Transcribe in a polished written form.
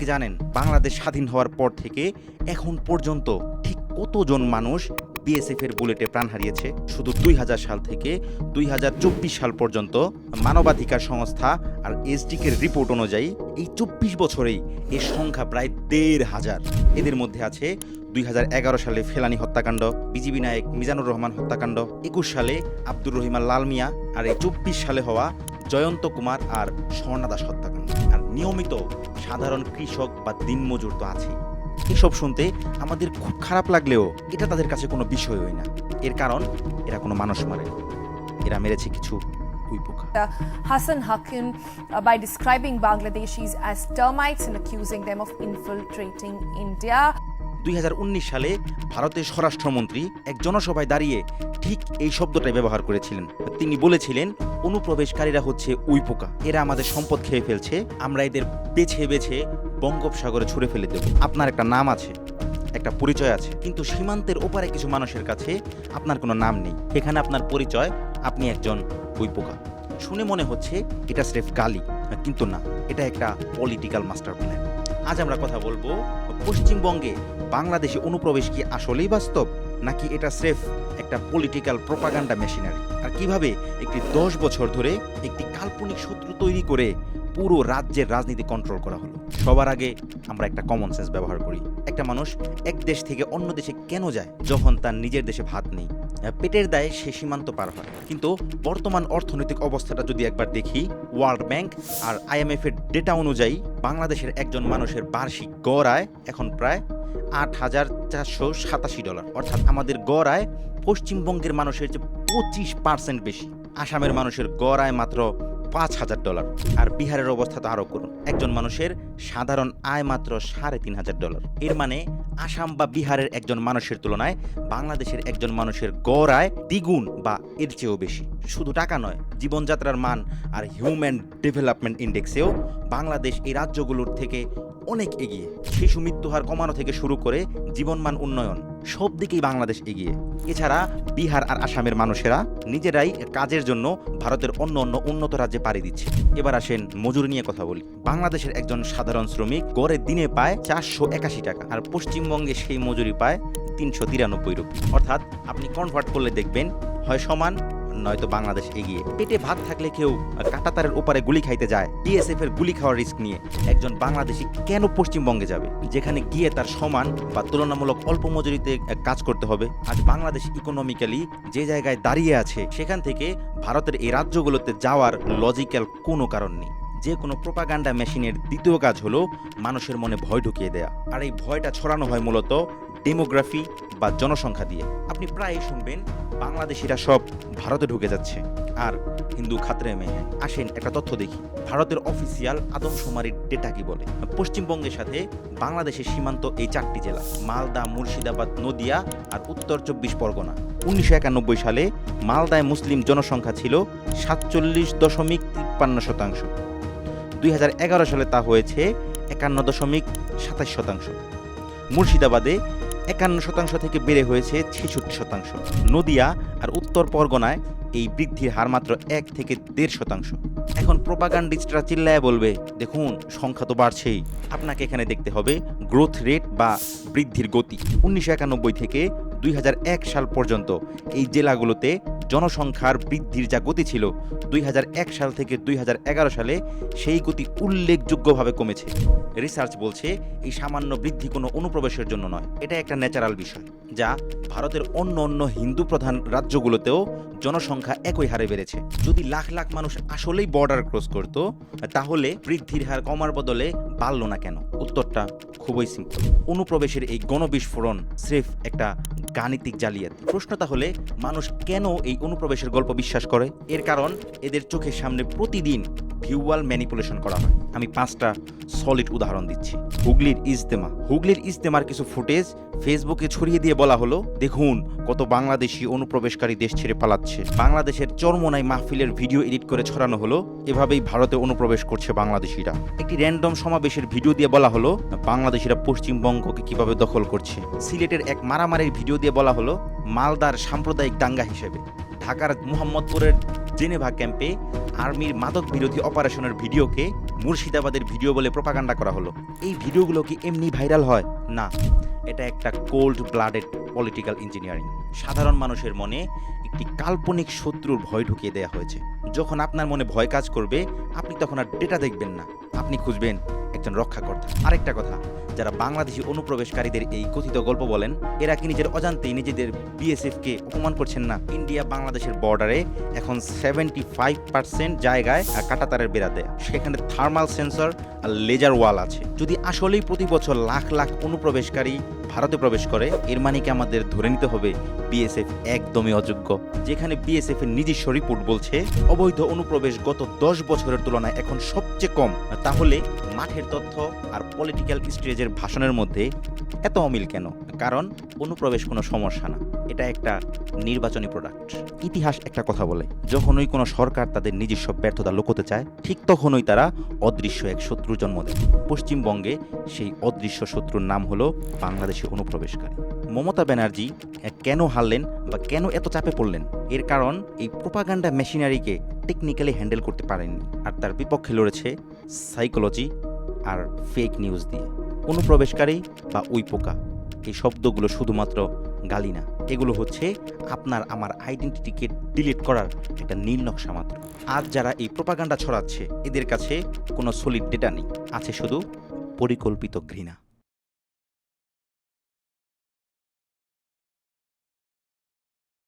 জানেন বাংলাদেশ স্বাধীন হওয়ার পর থেকে এখন পর্যন্ত ঠিক কতজন মানুষ বিএসএফ এর বুলেটে প্রাণ হারিয়েছে? শুধু 2000 সাল থেকে 2024 সাল পর্যন্ত মানবাধিকার সংস্থা আর এসডিকের রিপোর্ট অনুযায়ী এই 24 বছরেই এর সংখ্যা প্রায় 1500। এদের মধ্যে আছে 2011 সালে ফেলানি হত্যাকাণ্ড, বিজিবি নায়ক মিজানুর রহমান হত্যাকাণ্ড, 21 সালে আব্দুর রহিমান লাল মিয়া, আর এই 24 সালে হওয়া জয়ন্ত কুমার আর স্বর্ণা দাস হত্যাকাণ্ড। আর নিয়মিত সাধারণ কৃষক বা দিনমজুর তো আছেই। এসব শুনতে আমাদের খুব খারাপ লাগলেও এটা তাদের কাছে কোনো বিষয়ই না। এর কারণ এরা কোনো মানুষ মারে, এরা মেরেছে কিছু উইপোকা। Hassan Hakim by describing Bangladeshis as termites and accusing them of infiltrating India. 2019 সালে ভারতের স্বরাষ্ট্রমন্ত্রী এক জনসভায় দাঁড়িয়ে ঠিক এই শব্দটাই ব্যবহার করেছিলেন। তিনি বলেছিলেন, অনুপ্রবেশকারীরা হচ্ছে উইপোকা, এরা আমাদের সম্পদ খেয়ে ফেলছে, আমরা এদের বেছে বেছে বঙ্গোপসাগরে ছুঁড়ে ফেলে দেব। আপনার একটা নাম আছে, একটা পরিচয় আছে, কিন্তু সীমান্তের ওপারে কিছু মানুষের কাছে আপনার কোনো নাম নেই। এখানে আপনার পরিচয়, আপনি একজন উইপোকা। শুনে মনে হচ্ছে এটা স্রেফ গালি, কিন্তু না, এটা একটা পলিটিক্যাল মাস্টার প্ল্যান। আজ আমরা কথা বলবো পশ্চিমবঙ্গে বাংলাদেশে অনুপ্রবেশ কি আসলেই বাস্তব, নাকি এটা স্রেফ একটা পলিটিক্যাল প্রোপাগান্ডা মেশিনারি, আর কিভাবে একটি 10 বছর ধরে একটি কাল্পনিক শত্রু তৈরি করে পুরো রাজ্যের রাজনীতি কন্ট্রোল করা হলো। সবার আগে আমরা একটা কমন সেন্স ব্যবহার করি। একটা মানুষ এক দেশ থেকে অন্য দেশে কেন যায় যখন তার নিজের দেশে ভাত নেই? পেটের দায়ে সে সীমান্ত পার হয়। কিন্তু বর্তমান অর্থনৈতিক অবস্থাটা যদি একবার দেখি, ওয়ার্ল্ড ব্যাংক আর IMF এর ডেটা অনুযায়ী বাংলাদেশের একজন মানুষের বার্ষিক গড় আয় এখন প্রায় $8,487। অর্থাৎ আমাদের গড় আয় পশ্চিমবঙ্গের মানুষের চেয়ে 25% বেশি। আসামের মানুষের গড় আয় মাত্র $5,000। আর বিহারের অবস্থা তো আরও করুন, একজন মানুষের সাধারণ আয় মাত্র $3,500। এর মানে আসাম বা বিহারের একজন মানুষের তুলনায় বাংলাদেশের একজন মানুষের গড় আয় দ্বিগুণ বা এর চেয়েও বেশি। শুধু টাকা নয়, জীবনযাত্রার মান আর হিউম্যান ডেভেলপমেন্ট ইন্ডেক্সেও বাংলাদেশ এই রাজ্যগুলোর থেকে অনেক এগিয়ে। শিশু মৃত্যুহার কমানো থেকে শুরু করে জীবনমান উন্নয়ন, সব দিকেই বাংলাদেশ এগিয়ে। এছাড়া বিহার আর আসামের মানুষেরা নিজেরাই কাজের জন্য ভারতের অন্য অন্য উন্নত রাজ্যে পাড়ি দিচ্ছে। এবার আসেন মজুরি নিয়ে কথা বলি। বাংলাদেশের একজন সাধারণ শ্রমিক গড়ে দিনে পায় 481 টাকা, আর পশ্চিমবঙ্গে সেই মজুরি পায় 393 রুপি। অর্থাৎ আপনি কনভার্ট করলে দেখবেন হয় সমান, নয়তো বাংলাদেশ এগিয়ে। পেটে ভাত থাকলে কেউ কাঁটাতারের ওপারে গুলি খাইতে যায় বিএসএফ এর গুলি খাওয়ার রিস্ক নিয়ে। একজন বাংলাদেশি কেন পশ্চিমবঙ্গে যাবে, যেখানে গিয়ে তার সমান বা তুলনামূলক অল্প মজুরিতে কাজ করতে হবে? আজ বাংলাদেশ ইকোনমিক্যালি যে জায়গায় দাঁড়িয়ে আছে, সেখান থেকে ভারতের এই রাজ্যগুলোতে যাওয়ার লজিক্যাল কোনো কারণ নেই। যে কোনো প্রোপাগান্ডা মেশিনের দ্বিতীয় কাজ হলো মানুষের মনে ভয় ঢুকিয়ে দেয়া, আর এই ভয়টা ছড়ানো হয় মূলত ডেমোগ্রাফি বা জনসংখ্যা দিয়ে। আপনি প্রায়ই শুনবেন বাংলাদেশিরা সব ভারতে ঢুকে যাচ্ছে আর হিন্দু খাতরে মেয়ে। আসেন একটা তথ্য দেখি, ভারতের অফিসিয়াল আদমশুমারির ডেটা কি বলে। পশ্চিমবঙ্গের সাথে বাংলাদেশের সীমান্ত এই 4টি জেলা, মালদা, মুর্শিদাবাদ, নদিয়া আর উত্তর 24 পরগনা। 1991 সালে মালদায় মুসলিম জনসংখ্যা ছিল 47.53%। 2011 সালে তা হয়েছে 51.27%। মুর্শিদাবাদে 51% থেকে বেড়ে হয়েছে 66%। নদিয়া আর উত্তর পরগনায় এই বৃদ্ধির হার মাত্র 1 থেকে 1.5%। এখন প্রোপাগান্ডিস্টরা চিল্লায় বলবে, দেখুন সংখ্যা তো বাড়ছেই। আপনাকে এখানে দেখতে হবে গ্রোথ রেট বা বৃদ্ধির গতি। 1991 থেকে 2001 সাল পর্যন্ত এই জেলাগুলোতে জনসংখ্যার বৃদ্ধির যা গতি ছিল, 2001 সাল থেকে 2011 সালে সেই গতি উল্লেখযোগ্যভাবে কমেছে। রিসার্চ বলছে এই সামান্য বৃদ্ধি কোনো অনুপ্রবেশের জন্য নয়, এটা একটা ন্যাচারাল বিষয়, যা ভারতের অন্য অন্য হিন্দু প্রধান রাজ্যগুলোতেও জনসংখ্যা একই হারে বেড়েছে। যদি লাখ লাখ মানুষ আসলেই বর্ডার ক্রস করত, তাহলে বৃদ্ধির হার কমার বদলে বাড়ল না কেন? উত্তরটা খুবই সিম্পল, অনুপ্রবেশের এই গণবিস্ফোরণ স্রেফ একটা গাণিতিক জালিয়াতি। প্রশ্ন তাহলে, মানুষ কেন এই অনুপ্রবেশের গল্প বিশ্বাস করে? এর কারণ এদের চোখের সামনে প্রতিদিন ভিউয়াল ম্যানিপুলেশন করা হয়। আমি 5টা সলিড উদাহরণ দিচ্ছি। হুগলির ইজতেমার কিছু ফুটেজ ফেসবুকে ছড়িয়ে দিয়ে বলা হলো, দেখুন কত বাংলাদেশি অনুপ্রবেশকারী দেশ ছেড়ে পালাচ্ছে। বাংলাদেশের চরমোনাই মাহফিলের ভিডিও এডিট করে ছড়ানো হলো, এভাবেই ভারতে অনুপ্রবেশ করছে বাংলাদেশিরা। একটি র্যান্ডম সমাবেশের ভিডিও দিয়ে বলা হলো, বাংলাদেশিরা পশ্চিমবঙ্গকে কিভাবে দখল করছে। সিলেটের এক মারামারির ভিডিও দিয়ে বলা হলো, মালদার সাম্প্রদায়িক দাঙ্গা হিসেবে। ঢাকার মুহাম্মদপুরের জেনেভা ক্যাম্পে আর্মির মাদক বিরোধী অপারেশনের ভিডিওকে মুর্শিদাবাদের ভিডিও বলে প্রপাগান্ডা করা হলো। এই ভিডিওগুলো কি এমনি ভাইরাল হয়? না, এটা একটা কোল্ড ব্লাডেড পলিটিক্যাল ইঞ্জিনিয়ারিং। সাধারণ মানুষের মনে একটি কাল্পনিক শত্রুর ভয় ঢুকিয়ে দেওয়া হয়েছে। যখন আপনার মনে ভয় কাজ করবে, আপনি তখন আর ডেটা দেখবেন না, আপনি খুঁজবেন একজন রক্ষাকর্তা। আরেকটা কথা, যারা বাংলাদেশি অনুপ্রবেশকারীদের এই কথিত গল্প বলেন, এরা কি নিজের অজান্তেই নিজেদের বিএসএফকে অপমান করছেন না? ইন্ডিয়া বাংলাদেশের বর্ডারে এখন 75% জায়গায় কাঁটাতারের বেড়া দেয়া, সেখানে থার্মাল সেন্সর আর লেজার ওয়াল আছে। যদি আসলেই প্রতি বছর লাখ লাখ অনুপ্রবেশকারী ভারতে প্রবেশ করে, এর মানে কি আমাদের ধরে নিতে হবে বিএসএফ একদমই অযোগ্য? যেখানে বিএসএফ এর নিজস্ব রিপোর্ট বলছে অবৈধ অনুপ্রবেশ গত 10 বছরের তুলনায় এখন সবচেয়ে কম, তাহলে মাঠের তথ্য আর পলিটিক্যাল স্টেজের ভাষণের মধ্যে এত অমিল কেন? কারণ অনুপ্রবেশ কোনো সমস্যা না, এটা একটা নির্বাচনী প্রোডাক্ট। ইতিহাস একটা কথা বলে, যখনই কোনো সরকার তাদের নিজস্ব ব্যর্থতা লুকোতে চায়, ঠিক তখনই তারা অদৃশ্য এক শত্রুর জন্ম দেয়। পশ্চিমবঙ্গে সেই অদৃশ্য শত্রুর নাম হলো বাংলাদেশি অনুপ্রবেশকারী। মমতা ব্যানার্জি কেন হারলেন বা কেন এত চাপে পড়লেন? এর কারণ এই প্রোপাগান্ডা মেশিনারিকে টেকনিক্যালি হ্যান্ডেল করতে পারেননি, আর তার বিপক্ষে লড়েছে সাইকোলজি আর ফেক নিউজ দিয়ে। অনুপ্রবেশকারী বা উই পোকা, এই শব্দগুলো শুধুমাত্র গালি না, এগুলো হচ্ছে আপনার আমার আইডেন্টিটিকে ডিলিট করার একটা নীল নকশা মাত্র। আজ যারা এই প্রোপাগান্ডা ছড়াচ্ছে, এদের কাছে কোনো সলিড ডেটা নেই, আছে শুধু পরিকল্পিত ঘৃণা।